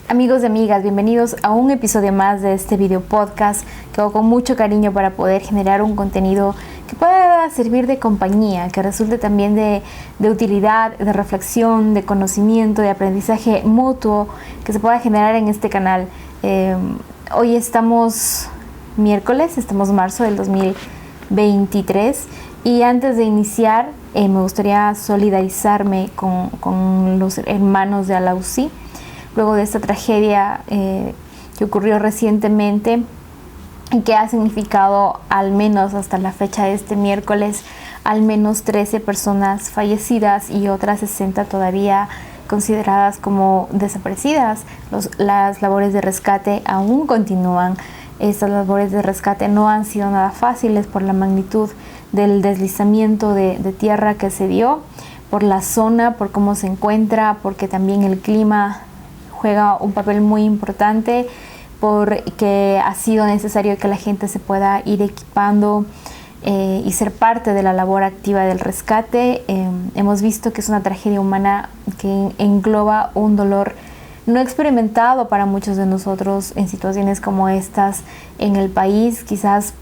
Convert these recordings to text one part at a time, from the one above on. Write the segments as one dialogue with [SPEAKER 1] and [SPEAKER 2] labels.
[SPEAKER 1] Amigos y amigas, bienvenidos a un episodio más de este video podcast que hago con mucho cariño para poder generar un contenido que pueda servir de compañía, que resulte también de utilidad, de reflexión, de conocimiento, de aprendizaje mutuo que se pueda generar en este canal. Hoy estamos miércoles, estamos marzo del 2023 y antes de iniciar me gustaría solidarizarme con los hermanos de Alausí. Luego de esta tragedia que ocurrió recientemente y que ha significado, al menos hasta la fecha de este miércoles, al menos 13 personas fallecidas y otras 60 todavía consideradas como desaparecidas. Las labores de rescate aún continúan. Estas labores de rescate no han sido nada fáciles por la magnitud del deslizamiento de tierra que se dio, por la zona, por cómo se encuentra, porque también el clima juega un papel muy importante, porque ha sido necesario que la gente se pueda ir equipando y ser parte de la labor activa del rescate. Hemos visto que es una tragedia humana que engloba un dolor no experimentado para muchos de nosotros en situaciones como estas en el país. Quizás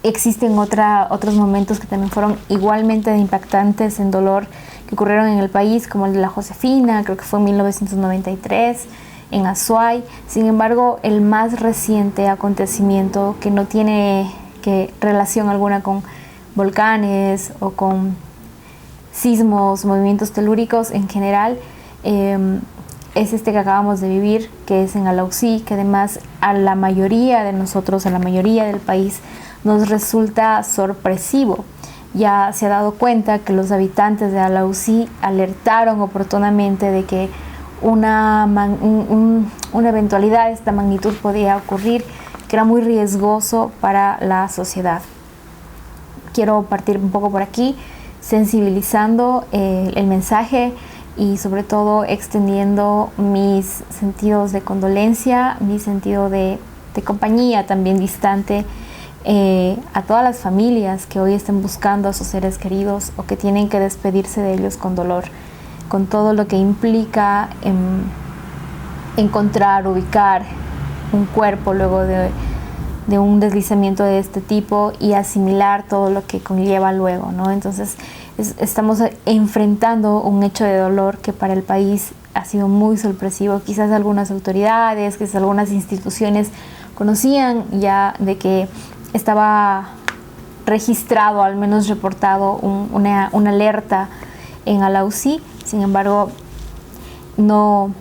[SPEAKER 1] existen otros momentos que también fueron igualmente impactantes en dolor que ocurrieron en el país, como el de la Josefina, creo que fue en 1993, en Azuay. Sin embargo, el más reciente acontecimiento, que no tiene relación alguna con volcanes o con sismos, movimientos telúricos en general, es este que acabamos de vivir, que es en Alausí, que además a la mayoría de nosotros, a la mayoría del país, nos resulta sorpresivo. Ya se ha dado cuenta que los habitantes de Alausí alertaron oportunamente de que una eventualidad de esta magnitud podía ocurrir, que era muy riesgoso para la sociedad. Quiero partir un poco por aquí, sensibilizando el mensaje y sobre todo extendiendo mis sentidos de condolencia, mi sentido de compañía también distante, a todas las familias que hoy estén buscando a sus seres queridos o que tienen que despedirse de ellos con dolor, con todo lo que implica encontrar, ubicar un cuerpo luego de un deslizamiento de este tipo y asimilar todo lo que conlleva luego, ¿no? Entonces estamos enfrentando un hecho de dolor que para el país ha sido muy sorpresivo. Quizás algunas autoridades, quizás algunas instituciones conocían ya de que estaba registrado, al menos reportado, una alerta en Alausí. Sin embargo, no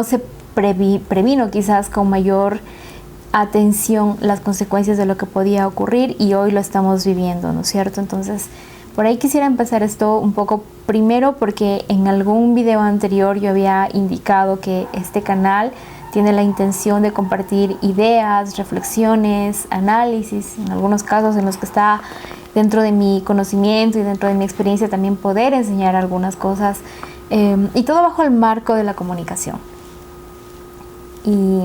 [SPEAKER 1] se previno quizás con mayor atención las consecuencias de lo que podía ocurrir y hoy lo estamos viviendo, ¿no es cierto? Entonces, por ahí quisiera empezar esto un poco primero porque en algún video anterior yo había indicado que este canal tiene la intención de compartir ideas, reflexiones, análisis, en algunos casos en los que está dentro de mi conocimiento y dentro de mi experiencia también poder enseñar algunas cosas, y todo bajo el marco de la comunicación. Y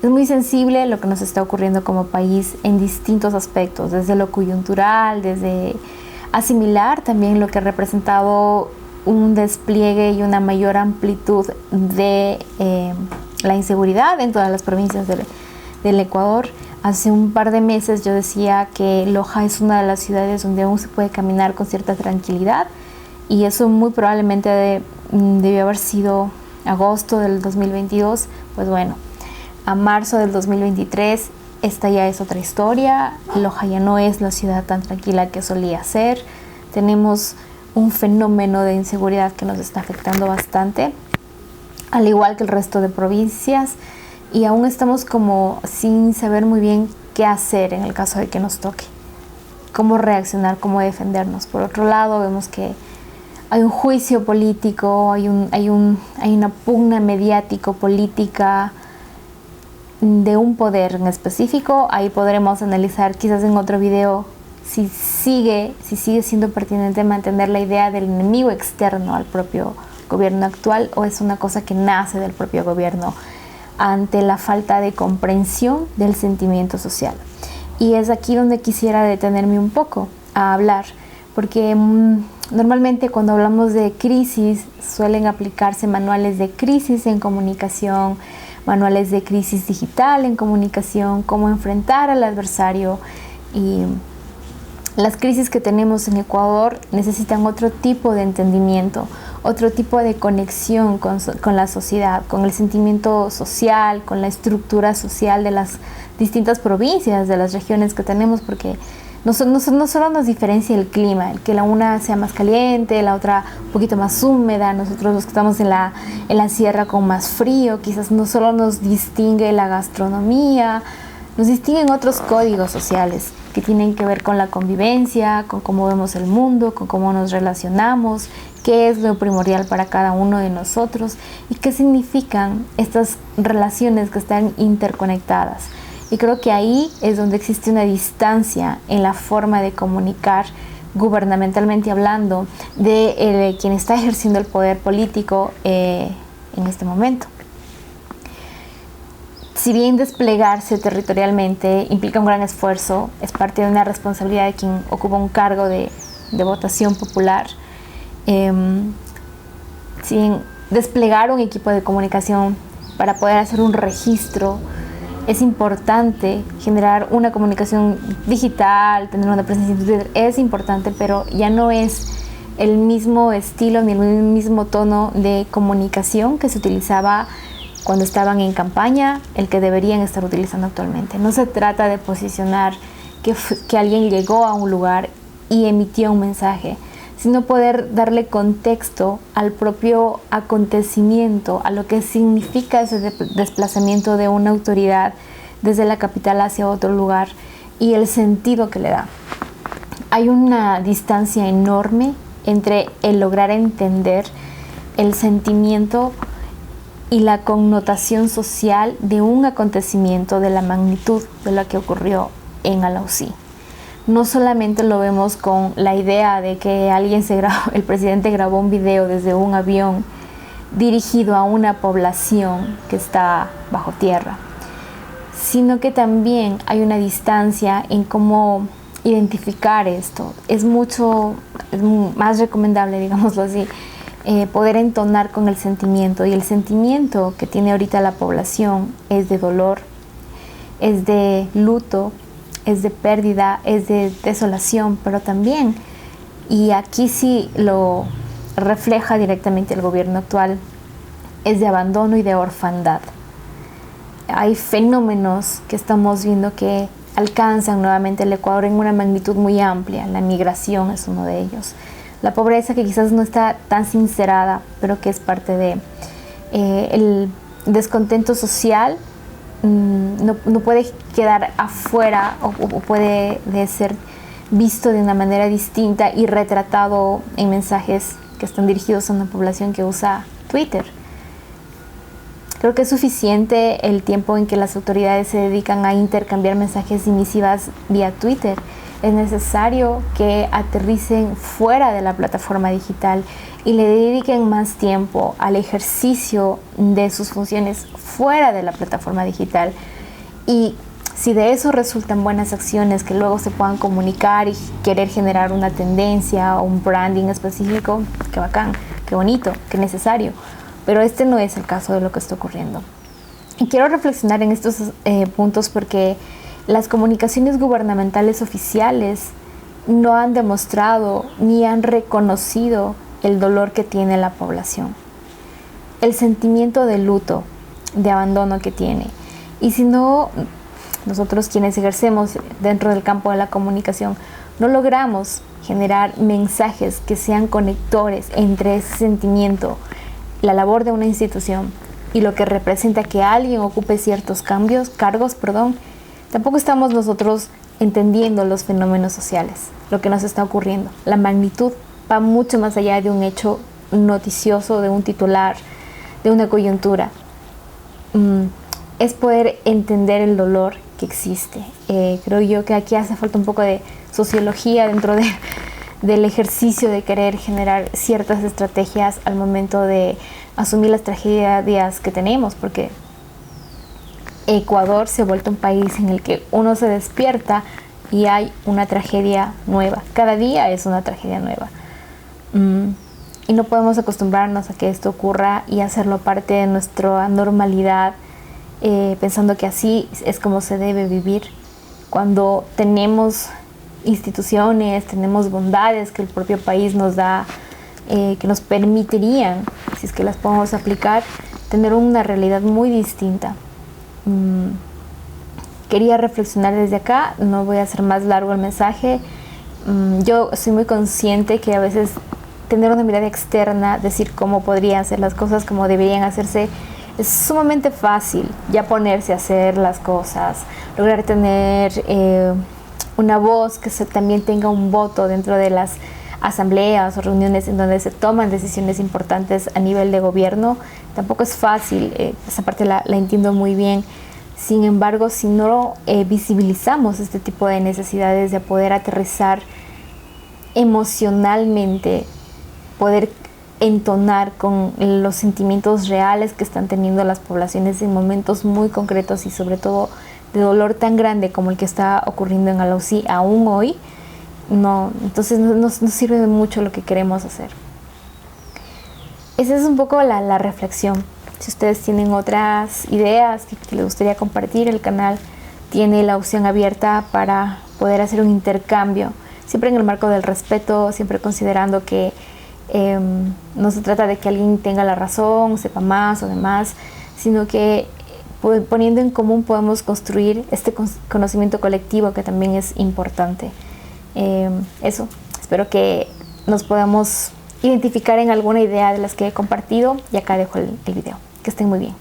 [SPEAKER 1] es muy sensible lo que nos está ocurriendo como país en distintos aspectos, desde lo coyuntural, desde asimilar también lo que ha representado un despliegue y una mayor amplitud de la inseguridad en todas las provincias del Ecuador. Hace un par de meses yo decía que Loja es una de las ciudades donde aún se puede caminar con cierta tranquilidad y eso muy probablemente debió haber sido agosto del 2022. Pues bueno, a marzo del 2023 esta ya es otra historia. Loja ya no es la ciudad tan tranquila que solía ser. Tenemos un fenómeno de inseguridad que nos está afectando bastante, al igual que el resto de provincias, y aún estamos como sin saber muy bien qué hacer en el caso de que nos toque, cómo reaccionar, cómo defendernos. Por otro lado, vemos que hay un juicio político, hay una pugna mediático-política de un poder en específico. Ahí podremos analizar quizás en otro video si sigue siendo pertinente mantener la idea del enemigo externo al propio gobierno actual o es una cosa que nace del propio gobierno ante la falta de comprensión del sentimiento social. Y es aquí donde quisiera detenerme un poco a hablar, porque Normalmente cuando hablamos de crisis suelen aplicarse manuales de crisis en comunicación, manuales de crisis digital en comunicación, cómo enfrentar al adversario, y las crisis que tenemos en Ecuador necesitan otro tipo de entendimiento, otro tipo de conexión con la sociedad, con el sentimiento social, con la estructura social de las distintas provincias, de las regiones que tenemos, porque no solo nos diferencia el clima, el que la una sea más caliente, la otra un poquito más húmeda, nosotros los que estamos en la sierra con más frío, quizás no solo nos distingue la gastronomía, nos distinguen otros códigos sociales que tienen que ver con la convivencia, con cómo vemos el mundo, con cómo nos relacionamos, qué es lo primordial para cada uno de nosotros y qué significan estas relaciones que están interconectadas. Y creo que ahí es donde existe una distancia en la forma de comunicar gubernamentalmente hablando de quien está ejerciendo el poder político en este momento. Si bien desplegarse territorialmente implica un gran esfuerzo, es parte de una responsabilidad de quien ocupa un cargo de votación popular. Sin desplegar un equipo de comunicación para poder hacer un registro, es importante generar una comunicación digital, tener una presencia en Twitter, es importante, pero ya no es el mismo estilo ni el mismo tono de comunicación que se utilizaba cuando estaban en campaña, el que deberían estar utilizando actualmente. No se trata de posicionar que alguien llegó a un lugar y emitió un mensaje, sino poder darle contexto al propio acontecimiento, a lo que significa ese desplazamiento de una autoridad desde la capital hacia otro lugar y el sentido que le da. Hay una distancia enorme entre el lograr entender el sentimiento y la connotación social de un acontecimiento de la magnitud de lo que ocurrió en Alausí. No solamente lo vemos con la idea de que el presidente grabó un video desde un avión dirigido a una población que está bajo tierra, sino que también hay una distancia en cómo identificar esto. Es más recomendable, digámoslo así, poder entonar con el sentimiento, y el sentimiento que tiene ahorita la población es de dolor, es de luto, es de pérdida, es de desolación, pero también, y aquí sí lo refleja directamente el gobierno actual, es de abandono y de orfandad. Hay fenómenos que estamos viendo que alcanzan nuevamente el Ecuador en una magnitud muy amplia. La migración es uno de ellos. La pobreza, que quizás no está tan sincerada, pero que es parte de el descontento social, no puede quedar afuera o puede ser visto de una manera distinta y retratado en mensajes que están dirigidos a una población que usa Twitter. Creo que es suficiente el tiempo en que las autoridades se dedican a intercambiar mensajes y misivas vía Twitter. Es necesario que aterricen fuera de la plataforma digital y le dediquen más tiempo al ejercicio de sus funciones fuera de la plataforma digital. Y si de eso resultan buenas acciones que luego se puedan comunicar y querer generar una tendencia o un branding específico, qué bacán, qué bonito, qué necesario. Pero este no es el caso de lo que está ocurriendo. Y quiero reflexionar en estos puntos porque las comunicaciones gubernamentales oficiales no han demostrado ni han reconocido el dolor que tiene la población, el sentimiento de luto, de abandono que tiene. Y si no, nosotros quienes ejercemos dentro del campo de la comunicación, no logramos generar mensajes que sean conectores entre ese sentimiento, la labor de una institución y lo que representa que alguien ocupe ciertos cargos, tampoco estamos nosotros entendiendo los fenómenos sociales, lo que nos está ocurriendo. La magnitud va mucho más allá de un hecho noticioso, de un titular, de una coyuntura. Es poder entender el dolor que existe. Creo yo que aquí hace falta un poco de sociología dentro del ejercicio de querer generar ciertas estrategias al momento de asumir las tragedias que tenemos, porque Ecuador se ha vuelto un país en el que uno se despierta y hay una tragedia nueva. Cada día es una tragedia nueva. Y no podemos acostumbrarnos a que esto ocurra y hacerlo parte de nuestra normalidad, pensando que así es como se debe vivir, cuando tenemos instituciones, tenemos bondades que el propio país nos da, que nos permitirían, si es que las podemos aplicar, tener una realidad muy distinta. Quería reflexionar desde acá, no voy a hacer más largo el mensaje. Yo soy muy consciente que a veces tener una mirada externa, decir cómo podrían ser las cosas, cómo deberían hacerse, es sumamente fácil ya ponerse a hacer las cosas, lograr tener una voz que también tenga un voto dentro de las asambleas o reuniones en donde se toman decisiones importantes a nivel de gobierno. Tampoco es fácil, esa parte la entiendo muy bien. Sin embargo, si no visibilizamos este tipo de necesidades de poder aterrizar emocionalmente, poder entonar con los sentimientos reales que están teniendo las poblaciones en momentos muy concretos y sobre todo de dolor tan grande como el que está ocurriendo en Alausí aún hoy, entonces no sirve de mucho lo que queremos hacer. Esa es un poco la reflexión. Si ustedes tienen otras ideas que les gustaría compartir, el canal tiene la opción abierta para poder hacer un intercambio, siempre en el marco del respeto, siempre considerando que no se trata de que alguien tenga la razón, sepa más o demás, sino que poniendo en común podemos construir este conocimiento colectivo que también es importante. Eso, espero que nos podamos identificar en alguna idea de las que he compartido y acá dejo el video. Que estén muy bien.